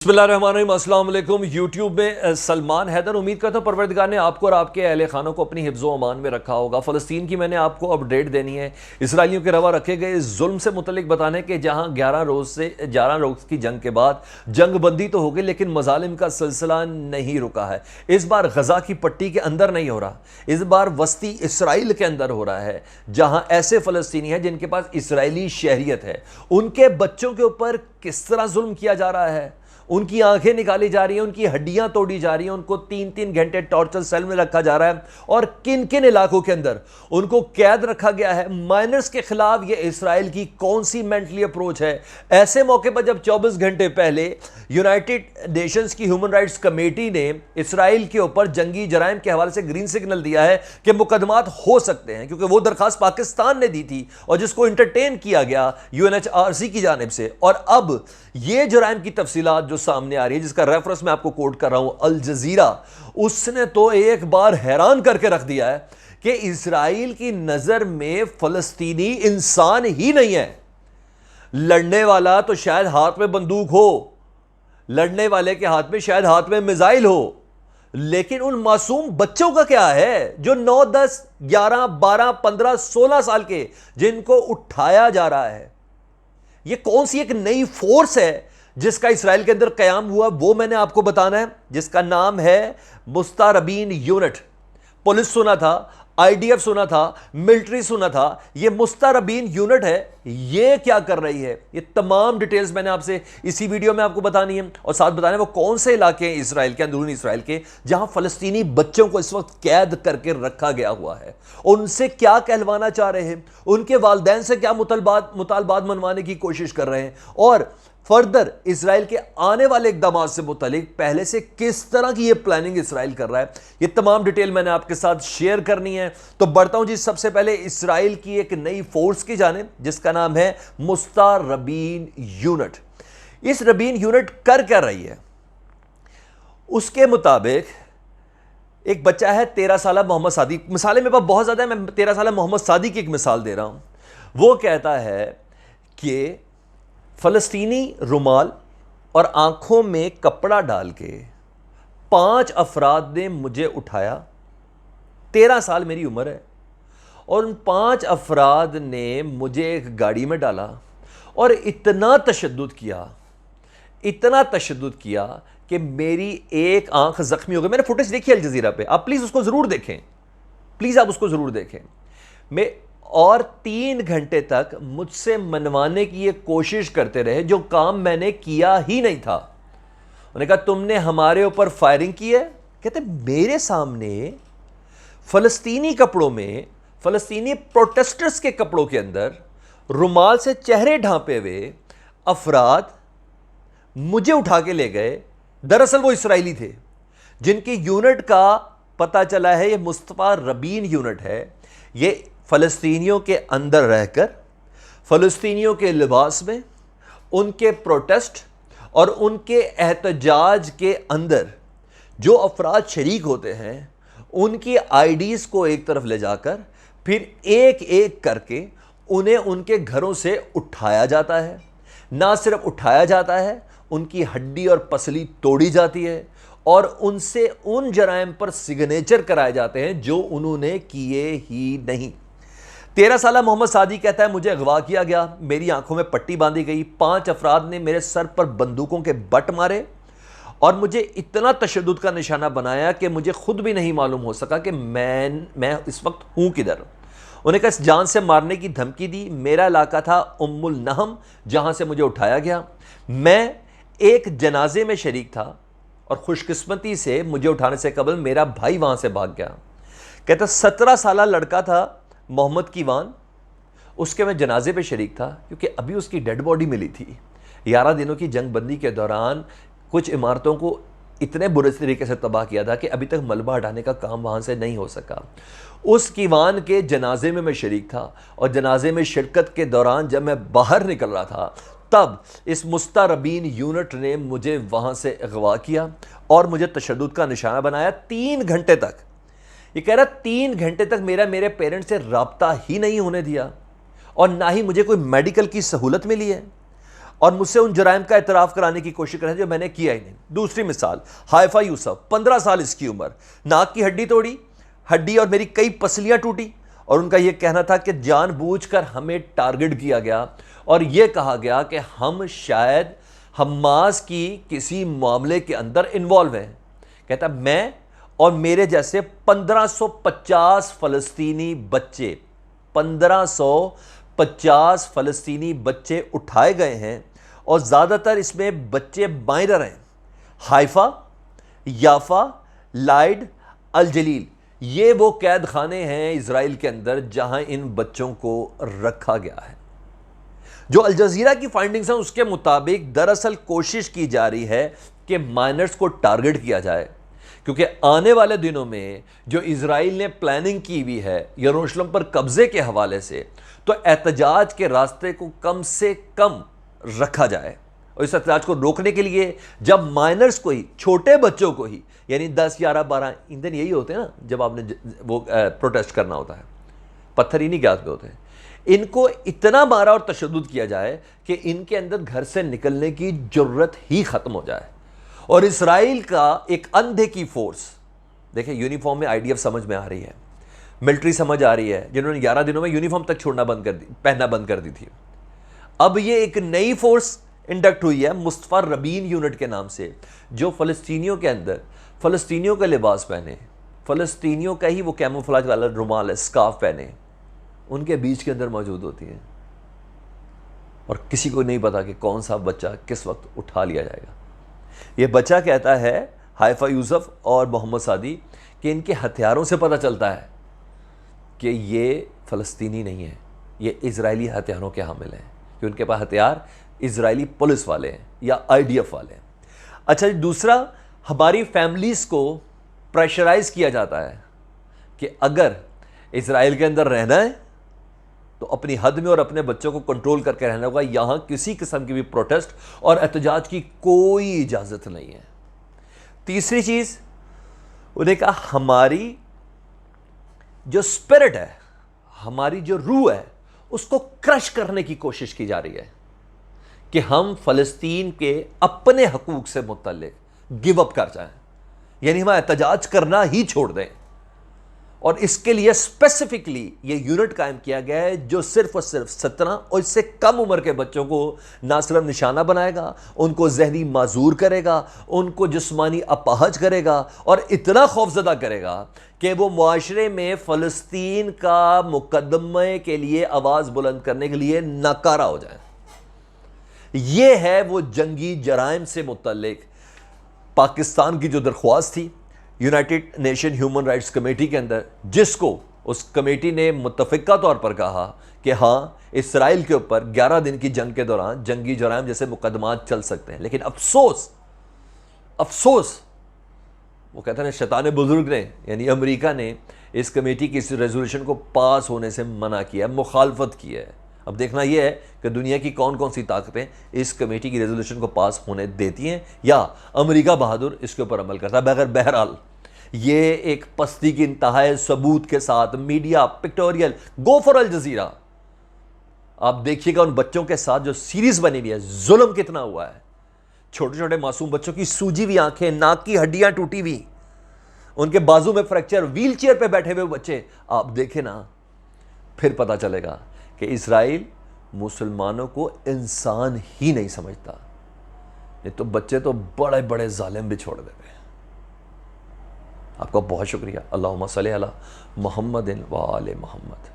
बिस्मिल्लाहिर्रहमानिर्रहीम। अस्सलाम वालेकुम। यूट्यूब में सलमान हैदर। उम्मीद करता हूँ परवरदिगार ने आपको और आपके अहले खानों को अपनी हिफ्ज़ो अमान में रखा होगा। फ़लस्तीन की मैंने आपको अपडेट देनी है, इसराइलियों के रवा रखे गए जुल्म से मुतलिक बताने के, जहाँ 11 रोज़ की जंग के बाद जंग बंदी तो हो गई लेकिन मजालिम का सिलसिला नहीं रुका है। इस बार गज़ा की पट्टी के अंदर नहीं हो रहा, इस बार वस्ती इसराइल के अंदर हो रहा है, जहाँ ऐसे फ़लस्तीनी हैं जिनके पास इसराइली शहरियत है। उनके बच्चों के ऊपर किस तरह जुल्म किया जा रहा है, उनकी आंखें निकाली जा रही हैं, उनकी हड्डियां तोड़ी जा रही हैं, उनको 3-3 घंटे टॉर्चर सेल में रखा जा रहा है और किन किन इलाकों के अंदर उनको कैद रखा गया है। माइनर्स के खिलाफ ये इसराइल की कौन सी मेंटली अप्रोच है। ऐसे मौके पर जब 24 घंटे पहले यूनाइटेड नेशंस की ह्यूमन राइट्स कमेटी ने इसराइल के ऊपर जंगी जराइम के हवाले से ग्रीन सिग्नल दिया है कि मुकदमात हो सकते हैं, क्योंकि वो दरखास्त पाकिस्तान ने दी थी और जिसको इंटरटेन किया गया यूएनएचआरसी की जानिब से। और अब ये जराइम की तफसीलात जो सामने आ रही है, जिसका रेफरेंस मैं आपको कोट कर रहा हूं, अल जजीरा, उसने तो एक बार हैरान करके रख दिया है कि इसराइल की नजर में फलस्तीनी इंसान ही नहीं है। लड़ने वाला तो शायद हाथ में बंदूक हो, लड़ने वाले के हाथ में शायद हाथ में मिसाइल हो, लेकिन उन मासूम बच्चों का क्या है जो 9, 10, 11, 12, 15, 16 साल के, जिनको उठाया जा रहा है। ये कौन सी एक नई फोर्स है जिसका इसराइल के अंदर कयाम हुआ, वो मैंने आपको बताना है, जिसका नाम है मुस्तारबीन यूनिट। पुलिस सुना था, आईडीएफ सुना था, मिलिट्री सुना था, ये मुस्तारबीन यूनिट है। ये क्या कर रही है, ये तमाम डिटेल्स मैंने आपसे इसी वीडियो में आपको बतानी है। और साथ बताना है वो कौन से इलाके हैं इसराइल के, अंदरूनी इसराइल के, जहां फलस्तीनी बच्चों को इस वक्त कैद करके रखा गया हुआ है। उनसे क्या कहलवाना चाह रहे हैं, उनके वालिदैन से क्या मुतालबात मनवाने की कोशिश कर रहे हैं, और फर्दर इसराइल के आने वाले इकदाम से मुतालिक पहले से किस तरह की ये प्लानिंग इसराइल कर रहा है, ये तमाम डिटेल मैंने आपके साथ शेयर करनी है। तो बढ़ता हूं जी सबसे पहले इसराइल की एक नई फोर्स की जानिब, जिसका नाम है मुस्तारबीन यूनिट। इस रबीन यूनिट कर क्या रही है, उसके मुताबिक एक बच्चा है 13 साल मोहम्मद सादी, मिसालें मेरे पास बहुत ज्यादा है, मैं 13 साल मोहम्मद सादी की एक मिसाल दे रहा हूं। वो कहता है कि फलस्तीनी रुमाल और आंखों में कपड़ा डाल के 5 अफराद ने मुझे उठाया, 13 साल मेरी उम्र है, और उन 5 अफराद ने मुझे एक गाड़ी में डाला और इतना तशद्दुद किया कि मेरी एक आंख जख्मी हो गई। मैंने फुटेज देखी अल जजीरा पे, आप प्लीज उसको जरूर देखें, प्लीज आप उसको जरूर देखें। मैं और 3 घंटे तक मुझसे मनवाने की ये कोशिश करते रहे, जो काम मैंने किया ही नहीं था। उन्होंने कहा तुमने हमारे ऊपर फायरिंग की है। कहते मेरे सामने फलस्तीनी कपड़ों में, फलस्तीनी प्रोटेस्टर्स के कपड़ों के अंदर रुमाल से चेहरे ढांपे हुए अफराद मुझे उठा के ले गए। दरअसल वो इसराइली थे, जिनकी यूनिट का पता चला है ये मुस्तरबीन यूनिट है। ये फलस्तीनियों के अंदर रहकर, फलस्तीनियों के लिबास में, उनके प्रोटेस्ट और उनके एहतजाज के अंदर जो अफराद शरीक होते हैं, उनकी आईडीज़ को एक तरफ ले जाकर फिर एक एक करके उन्हें उनके घरों से उठाया जाता है। ना सिर्फ उठाया जाता है, उनकी हड्डी और पसली तोड़ी जाती है और उनसे उन जराइम पर सिग्नेचर कराए जाते हैं जो उन्होंने किए ही नहीं। 13 साल मोहम्मद सादी कहता है मुझे अगवा किया गया, मेरी आंखों में पट्टी बांधी गई, 5 अफराद ने मेरे सर पर बंदूकों के बट मारे और मुझे इतना तशद्दुद का निशाना बनाया कि मुझे खुद भी नहीं मालूम हो सका कि मैं इस वक्त हूं किधर। उन्हें कहा जान से मारने की धमकी दी। मेरा इलाका था उम्मुल नहम, जहां से मुझे उठाया गया। मैं एक जनाजे में शरीक था और खुशकिस्मती से मुझे उठाने से कबल मेरा भाई वहां से भाग गया। कहता 17 साल लड़का था मोहम्मद कीवान, उसके मैं जनाजे पे शरीक था, क्योंकि अभी उसकी डेड बॉडी मिली थी। 11 दिनों की जंग बंदी के दौरान कुछ इमारतों को इतने बुरे तरीके से तबाह किया था कि अभी तक मलबा हटाने का काम वहाँ से नहीं हो सका। उस कीवान के जनाजे में मैं शरीक था और जनाजे में शिरकत के दौरान जब मैं बाहर निकल रहा था, तब इस मुस्तारबीन यूनिट ने मुझे वहाँ से अगवा किया और मुझे तशद्दुद का निशाना बनाया 3 घंटे तक। ये कह रहा 3 घंटे तक मेरे पेरेंट्स से रब्ता ही नहीं होने दिया और ना ही मुझे कोई मेडिकल की सहूलत मिली है। اور مجھ سے ان جرائم کا اعتراف کرانے کی کوشش کریں جو میں نے کیا ہی نہیں۔ دوسری مثال، حائفہ یوسف، 15 سال اس کی عمر، ناک کی ہڈی توڑی، ہڈی اور میری کئی پسلیاں ٹوٹی، اور ان کا یہ کہنا تھا کہ جان بوجھ کر ہمیں ٹارگٹ کیا گیا اور یہ کہا گیا کہ ہم شاید حماس کی کسی معاملے کے اندر انوالو ہیں۔ کہتا میں اور میرے جیسے 1550 فلسطینی بچے، 1550 فلسطینی بچے اٹھائے گئے ہیں، اور زیادہ تر اس میں بچے مائنر ہیں۔ حائفہ، یافا، لائڈ، الجلیل، یہ وہ قید خانے ہیں اسرائیل کے اندر جہاں ان بچوں کو رکھا گیا ہے۔ جو الجزیرہ کی فائنڈنگز ہیں اس کے مطابق دراصل کوشش کی جا رہی ہے کہ مائنرز کو ٹارگٹ کیا جائے، کیونکہ آنے والے دنوں میں جو اسرائیل نے پلاننگ کی ہوئی ہے یروشلم پر قبضے کے حوالے سے، تو احتجاج کے راستے کو کم سے کم رکھا جائے، اور اس احتجاج کو روکنے کے لیے جب مائنرز کو ہی، چھوٹے بچوں کو ہی، یعنی 10، 11، 12 ایندھن یہی ہوتے ہیں نا جب آپ نے وہ پروٹیسٹ کرنا ہوتا ہے، پتھر انہی کے ہاتھ میں ہوتے ہیں، ان کو اتنا مارا اور تشدد کیا جائے کہ ان کے اندر گھر سے نکلنے کی جرت ہی ختم ہو جائے۔ اور اسرائیل کا ایک اندھے کی فورس، دیکھیں یونیفارم میں IDF سمجھ میں آ رہی ہے، ملٹری سمجھ آ رہی ہے، جنہوں نے 11 دنوں میں یونیفارم تک پہننا بند کر دی تھی، اب یہ ایک نئی فورس انڈکٹ ہوئی ہے مصطفیٰ ربین یونٹ کے نام سے، جو فلسطینیوں کے اندر فلسطینیوں کا لباس پہنے، فلسطینیوں کا ہی وہ کیموفلاج والا رومال ہے، سکارف پہنے، ان کے بیچ کے اندر موجود ہوتی ہیں، اور کسی کو نہیں پتا کہ کون سا بچہ کس وقت اٹھا لیا جائے گا۔ یہ بچہ کہتا ہے، حائفہ یوسف اور محمد سعدی، کہ ان کے ہتھیاروں سے پتہ چلتا ہے کہ یہ فلسطینی نہیں ہیں، یہ اسرائیلی ہتھیاروں کے حامل ہیں، کہ ان کے پاس ہتھیار اسرائیلی پولیس والے ہیں یا IDF والے ہیں۔ اچھا جی، دوسرا، ہماری فیملیز کو پریشرائز کیا جاتا ہے کہ اگر اسرائیل کے اندر رہنا ہے تو اپنی حد میں اور اپنے بچوں کو کنٹرول کر کے رہنا ہوگا، یہاں کسی قسم کی بھی پروٹیسٹ اور احتجاج کی کوئی اجازت نہیں ہے۔ تیسری چیز، انہیں کہا ہماری جو اسپرٹ ہے، ہماری جو روح ہے، اس کو کرش کرنے کی کوشش کی جا رہی ہے کہ ہم فلسطین کے اپنے حقوق سے متعلق گیو اپ کر جائیں، یعنی ہم احتجاج کرنا ہی چھوڑ دیں۔ اور اس کے لیے اسپیسیفکلی یہ یونٹ قائم کیا گیا ہے جو صرف اور صرف 17 اور اس سے کم عمر کے بچوں کو نہ صرف نشانہ بنائے گا، ان کو ذہنی معذور کرے گا، ان کو جسمانی اپاہج کرے گا، اور اتنا خوفزدہ کرے گا کہ وہ معاشرے میں فلسطین کا مقدمے کے لیے آواز بلند کرنے کے لیے ناکارہ ہو جائیں۔ یہ ہے وہ جنگی جرائم سے متعلق پاکستان کی جو درخواست تھی United nation human rights committee کے اندر، جس کو اس کمیٹی نے متفقہ طور پر کہا کہ ہاں اسرائیل کے اوپر 11 دن کی جنگ کے دوران جنگی جرائم جیسے مقدمات چل سکتے ہیں۔ لیکن افسوس وہ کہتے ہیں شیطان بزرگ نے یعنی امریکہ نے اس کمیٹی کی اس ریزولوشن کو پاس ہونے سے منع کیا ہے، مخالفت کی ہے۔ اب دیکھنا یہ ہے کہ دنیا کی کون کون سی طاقتیں اس کمیٹی کی ریزولوشن کو پاس ہونے دیتی ہیں، یا امریکہ بہادر اس کے اوپر عمل کرتا ہے۔ بہرحال یہ ایک پستی کی انتہائی ثبوت کے ساتھ media pictorial go for Al Jazeera, آپ دیکھیے گا ان بچوں کے ساتھ جو سیریز بنی ہوئی ہے، ظلم کتنا ہوا ہے، چھوٹے چھوٹے معصوم بچوں کی سوجی ہوئی آنکھیں، ناک کی ہڈیاں ٹوٹی ہوئی، ان کے بازو میں فریکچر، ویل چیئر پہ بیٹھے ہوئے بچے، آپ دیکھیں نا، پھر پتہ چلے گا کہ اسرائیل مسلمانوں کو انسان ہی نہیں سمجھتا، یہ تو بچے تو بڑے بڑے ظالم بھی چھوڑ دیتے ہیں۔ آپ کا بہت شکریہ۔ اللہم صلی علی محمد و آل محمد۔